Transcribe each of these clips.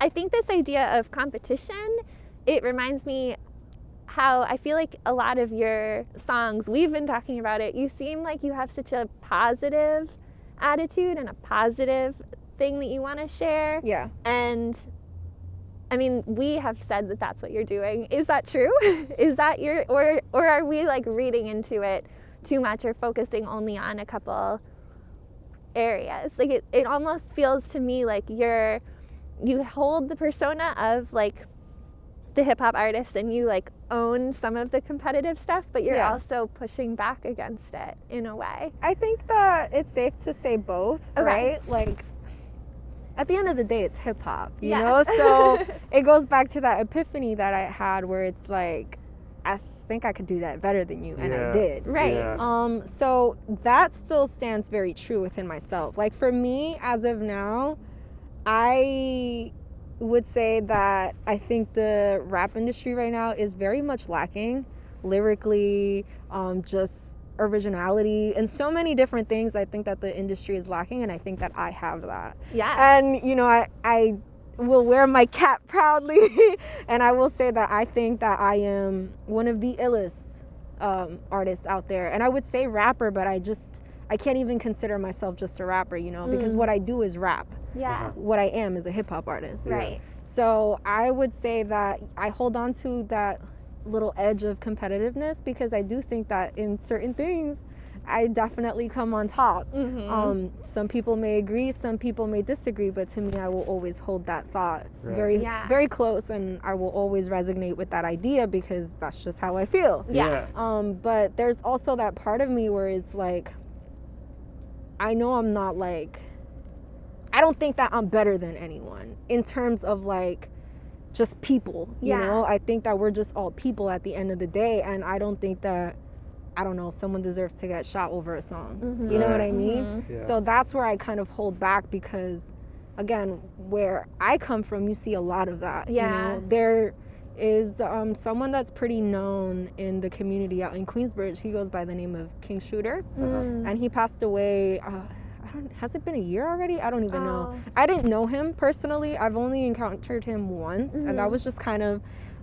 I think this idea of competition, it reminds me how I feel like a lot of your songs, we've been talking about it, you seem like you have such a positive attitude and a positive thing that you want to share. Yeah. And I mean, we have said that that's what you're doing. Is that true? Is that or are we like reading into it too much or focusing only on a couple areas? Like it almost feels to me like you hold the persona of like the hip hop artist and you like own some of the competitive stuff, but you're also pushing back against it in a way. I think that it's safe to say both, right? Like at the end of the day, it's hip hop, you know? So it goes back to that epiphany that I had where it's like, I think I could do that better than you, and I did. Right. Yeah. So that still stands very true within myself. Like for me, as of now, I would say that I think the rap industry right now is very much lacking lyrically, just originality and so many different things. I think that the industry is lacking, and I think that I have that. Yeah. And you know, I will wear my cap proudly and I will say that I think that I am one of the illest artists out there. And I would say rapper, but I can't even consider myself just a rapper, you know, because what I do is rap. Yeah. What I am is a hip hop artist. Right. So I would say that I hold on to that little edge of competitiveness because I do think that in certain things I definitely come on top. Some people may agree, some people may disagree, but to me I will always hold that thought very close, and I will always resonate with that idea because that's just how I feel. But there's also that part of me where it's like, I know I'm not like, I don't think that I'm better than anyone in terms of like just people, you know? I think that we're just all people at the end of the day, and I don't think that, I don't know, someone deserves to get shot over a song. You know what I mean? So that's where I kind of hold back because, again, where I come from, you see a lot of that. You know? There is someone that's pretty known in the community out in Queensbridge. He goes by the name of King Shooter, and he passed away. Has it been a year already? I don't even know. I didn't know him personally. I've only encountered him once, and that was just kind of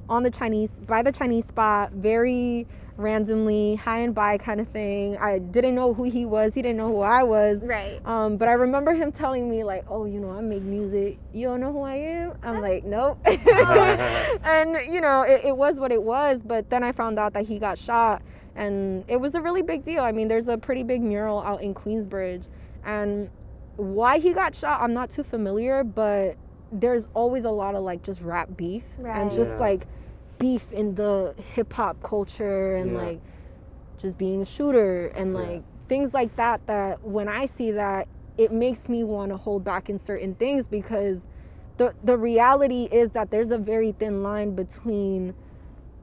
by the Chinese spot, very randomly, high and by kind of thing. I didn't know who he was. He didn't know who I was. Right. But I remember him telling me like, oh, you know, I make music. You don't know who I am? I'm like, nope. And, you know, it was what it was. But then I found out that he got shot, and it was a really big deal. I mean, there's a pretty big mural out in Queensbridge. And why he got shot, I'm not too familiar, but there's always a lot of like just rap beef and just like beef in the hip hop culture and like just being a shooter and like things like that, that when I see that, it makes me want to hold back in certain things because the reality is that there's a very thin line between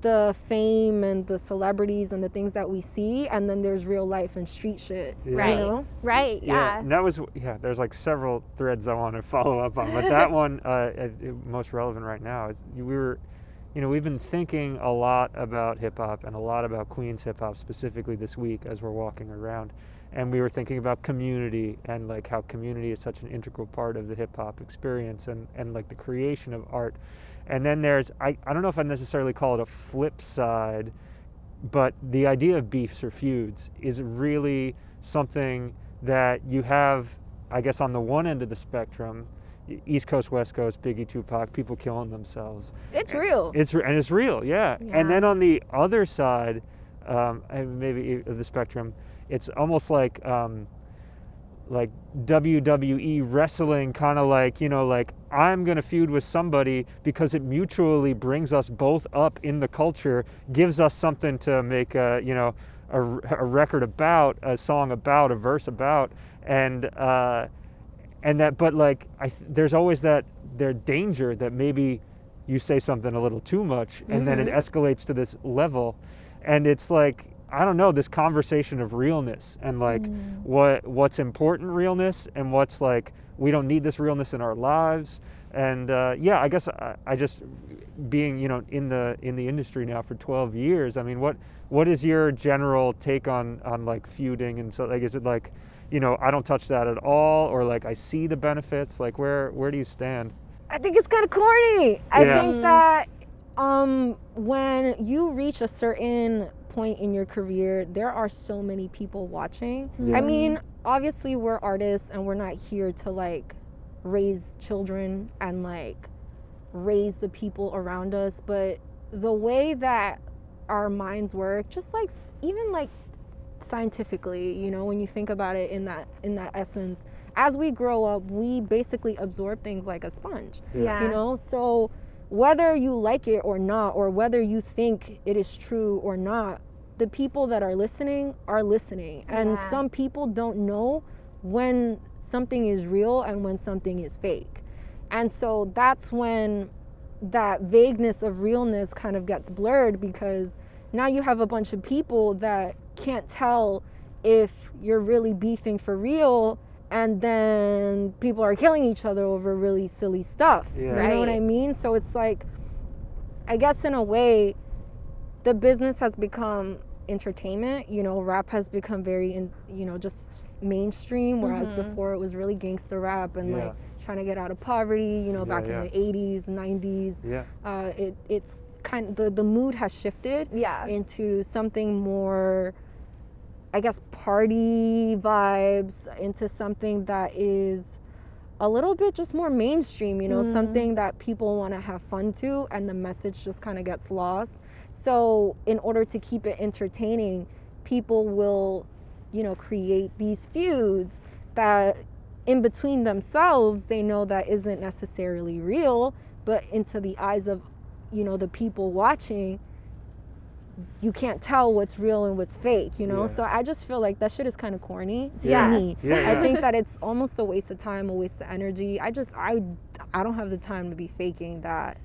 the fame and the celebrities and the things that we see, and then there's real life and street shit. Right. You know? Right. Yeah. And that was there's like several threads I want to follow up on, but that one most relevant right now is we've been thinking a lot about hip hop and a lot about Queens hip hop specifically this week as we're walking around, and we were thinking about community and like how community is such an integral part of the hip hop experience and like the creation of art. And then there's, I don't know if I'd necessarily call it a flip side, but the idea of beefs or feuds is really something that you have, I guess, on the one end of the spectrum, East Coast, West Coast, Biggie, Tupac, people killing themselves. It's real. It's real, yeah. And then on the other side, maybe of the spectrum, it's almost like WWE wrestling, kind of like, you know, like I'm going to feud with somebody because it mutually brings us both up in the culture, gives us something to make a record about, a song about, a verse about, and that, but like, there's always that danger that maybe you say something a little too much and then it escalates to this level, and it's like, I don't know, this conversation of realness and like what's important realness and what's like, we don't need this realness in our lives. And I guess I just being, you know, in the industry now for 12 years, I mean, what is your general take on like feuding? And so like, is it like, you know, I don't touch that at all, or like I see the benefits? Like where do you stand? I think it's kind of corny. I Yeah. think that when you reach a certain point in your career, there are so many people watching. Yeah. I mean, obviously we're artists and we're not here to like raise children and like raise the people around us, but the way that our minds work, just like even like scientifically, you know, when you think about it in that essence, as we grow up, we basically absorb things like a sponge. Yeah. You know, so whether you like it or not, or whether you think it is true or not, the people that are listening, and Yeah. some people don't know when something is real and when something is fake. And so that's when that vagueness of realness kind of gets blurred, because now you have a bunch of people that can't tell if you're really beefing for real, and then people are killing each other over really silly stuff. Yeah. You know what I Right. mean? So it's like, I guess in a way, the business has become entertainment. You know, rap has become very, just mainstream, whereas before it was really gangster rap and Yeah. like trying to get out of poverty, you know, back Yeah. in the 80s, 90s. Yeah. It's kind of, the mood has shifted Yeah. into something more, I guess, party vibes, into something that is a little bit just more mainstream, you know, something that people want to have fun to, and the message just kind of gets lost. So in order to keep it entertaining, people will, you know, create these feuds that in between themselves, they know that isn't necessarily real, but into the eyes of, you know, the people watching, you can't tell what's real and what's fake, you know? Yeah. So I just feel like that shit is kind of corny to Yeah. me. Yeah, I yeah. think that it's almost a waste of time, a waste of energy. I don't have the time to be faking that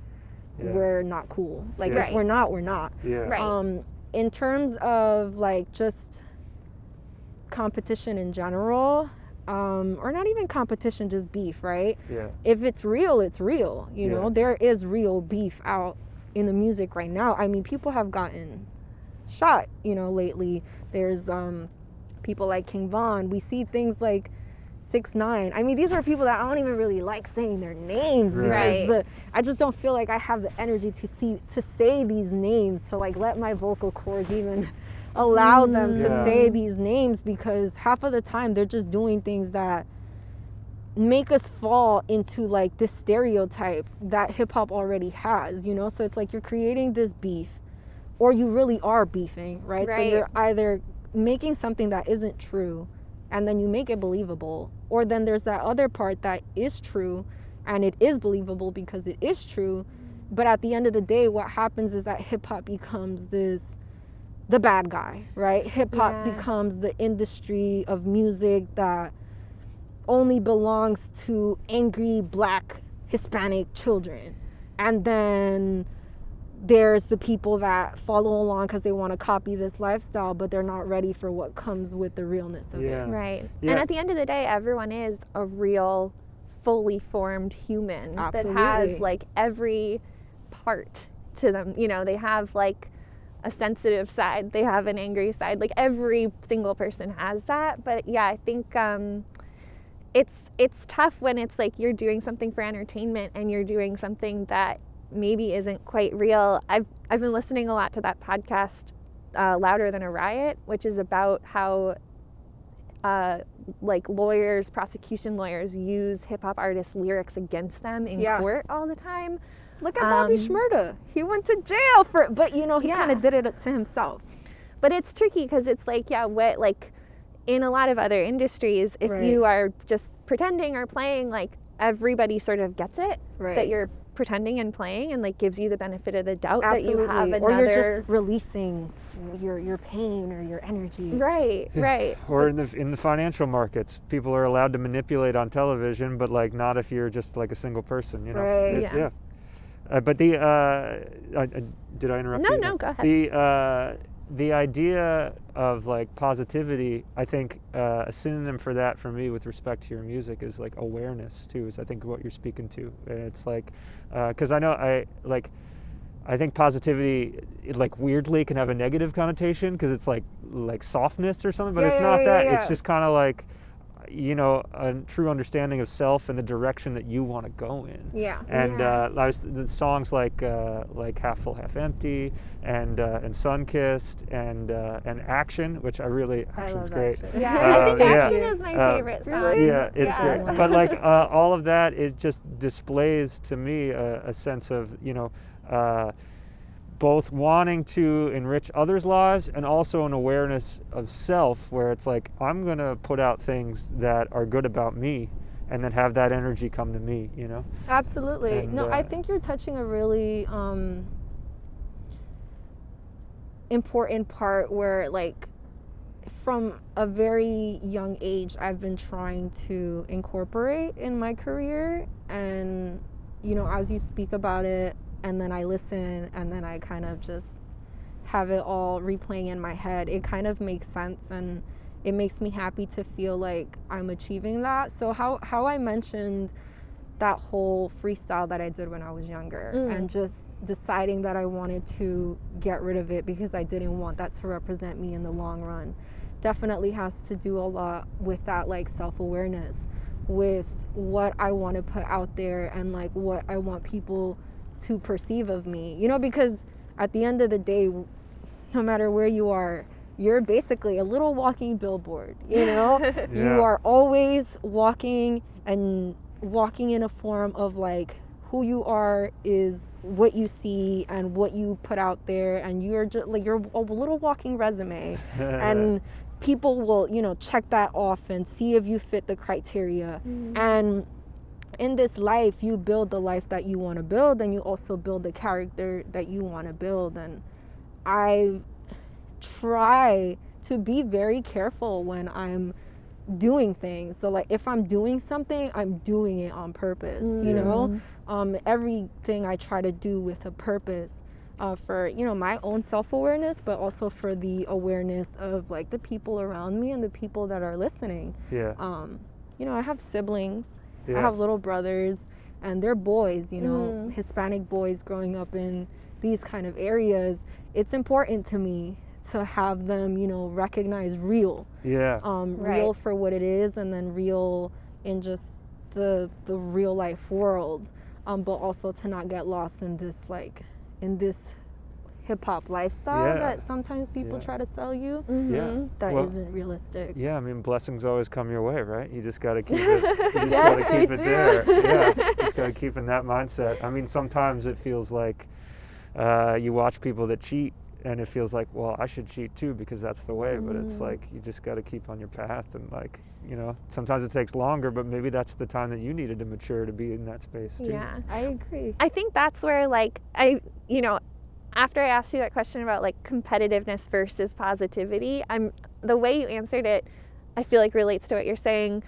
Yeah. we're not cool. Like, Yeah. if we're not, we're not. Yeah. Right. In terms of like just competition in general, or not even competition, just beef, right? Yeah. If it's real, it's real. You know, Yeah. there is real beef out in the music right now. I mean, people have gotten shot, you know, lately. There's people like King Von. We see things like 6ix9ine. I mean, these are people that I don't even really like saying their names, Right. because I just don't feel like I have the energy to say these names, to like let my vocal cords even allow them to Yeah. say these names, because half of the time they're just doing things that make us fall into like this stereotype that hip hop already has, you know? So it's like you're creating this beef, or you really are beefing, right? So Right. you're either making something that isn't true and then you make it believable, or then there's that other part that is true and it is believable because it is true. But at the end of the day, what happens is that hip hop becomes the bad guy, right? Hip hop Yeah. becomes the industry of music that only belongs to angry Black Hispanic children. And then there's the people that follow along because they want to copy this lifestyle, but they're not ready for what comes with the realness of Yeah. it. Right. Yeah. And at the end of the day, everyone is a real, fully formed human that has Absolutely. like every part to them. You know, they have like a sensitive side, they have an angry side. Like every single person has that. But yeah, I think it's tough when it's like you're doing something for entertainment and you're doing something that maybe isn't quite real. I've been listening a lot to that podcast, Louder Than a Riot, which is about how like prosecution lawyers use hip hop artists' lyrics against them in Yeah. court all the time. Look at Bobby Shmurda. He went to jail for it, but you know, he Yeah. kind of did it to himself. But it's tricky because it's like, yeah, what, like in a lot of other industries, if Right. you are just pretending or playing, like everybody sort of gets it Right. that you're pretending and playing, and like gives you the benefit of the doubt Absolutely. that you have Or you're another. just releasing your pain or your energy. Right, right. Or in the financial markets, people are allowed to manipulate on television, but like not if you're just like a single person, you know. Right. It's- Yeah. But the did I interrupt No, you? no, go ahead. The idea of like positivity, I think a synonym for that for me with respect to your music is like awareness too, is I think what you're speaking to. And it's like, because I know I think positivity, it like weirdly can have a negative connotation because it's like softness or something, but Yeah, it's yeah, not yeah, that. yeah. It's just kind of like, you know, a true understanding of self and the direction that you want to go in. Yeah. And the songs like Half Full, Half Empty, and Sun-Kissed, and Action, which Action's great. Action. Yeah, I think yeah. Action is my favorite song. Really? Yeah, it's great. But like all of that, it just displays to me a sense of, you know, both wanting to enrich others' lives and also an awareness of self, where it's like, I'm going to put out things that are good about me and then have that energy come to me, you know? Absolutely. And, no, I think you're touching a really important part where, like, from a very young age, I've been trying to incorporate in my career. And, you know, as you speak about it, and then I listen, and then I kind of just have it all replaying in my head, it kind of makes sense, and it makes me happy to feel like I'm achieving that. So how I mentioned that whole freestyle that I did when I was younger, and just deciding that I wanted to get rid of it because I didn't want that to represent me in the long run, definitely has to do a lot with that, like, self-awareness, with what I want to put out there and like what I want people to perceive of me, you know, because at the end of the day, no matter where you are, you're basically a little walking billboard, you know. Yeah. You are always walking, and walking in a form of like who you are is what you see and what you put out there, and you're just like, you're a little walking resume. And people will, you know, check that off and see if you fit the criteria. And in this life, you build the life that you want to build, and you also build the character that you want to build. And I try to be very careful when I'm doing things. So like, if I'm doing something, I'm doing it on purpose, you know. Everything I try to do with a purpose, for, you know, my own self-awareness, but also for the awareness of like the people around me and the people that are listening. You know, I have siblings. I have little brothers, and they're boys, you know, Hispanic boys growing up in these kind of areas. It's important to me to have them, you know, recognize real. Real for what it is, and then real in just the real life world. But also to not get lost in this, like, in this hip-hop lifestyle that sometimes people try to sell you. That isn't realistic. Yeah, I mean, blessings always come your way, right? You just got to keep it. You just got to keep it there. Yeah, just got to keep in that mindset. I mean, sometimes it feels like you watch people that cheat, and it feels like, well, I should cheat too because that's the way. But it's like, you just got to keep on your path, and like, you know, sometimes it takes longer, but maybe that's the time that you needed to mature to be in that space too. Yeah, I agree. I think that's where, like, you know, after I asked you that question about like competitiveness versus positivity, the way you answered it, I feel like relates to what you're saying.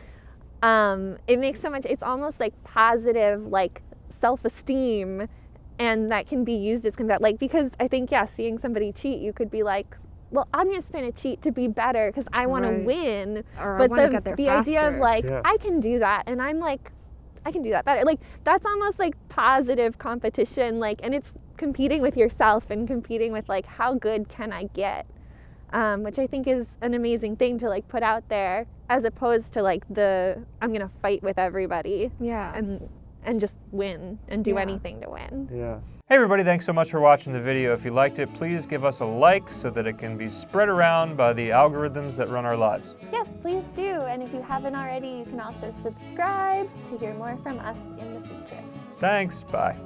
It makes so much, it's almost like positive, like self-esteem, and that can be used as like, because I think, seeing somebody cheat, you could be like, well, I'm just going to cheat to be better because I want to win. Or but I wanna get there the idea of faster. like, I can do that, and I'm like, I can do that better. Like, that's almost like positive competition, like, and it's competing with yourself and competing with like, how good can I get? Which I think is an amazing thing to like put out there, as opposed to like I'm gonna fight with everybody. And just win and do anything to win. Hey everybody, thanks so much for watching the video. If you liked it, please give us a like so that it can be spread around by the algorithms that run our lives. Yes, please do. And if you haven't already, you can also subscribe to hear more from us in the future. Thanks, bye.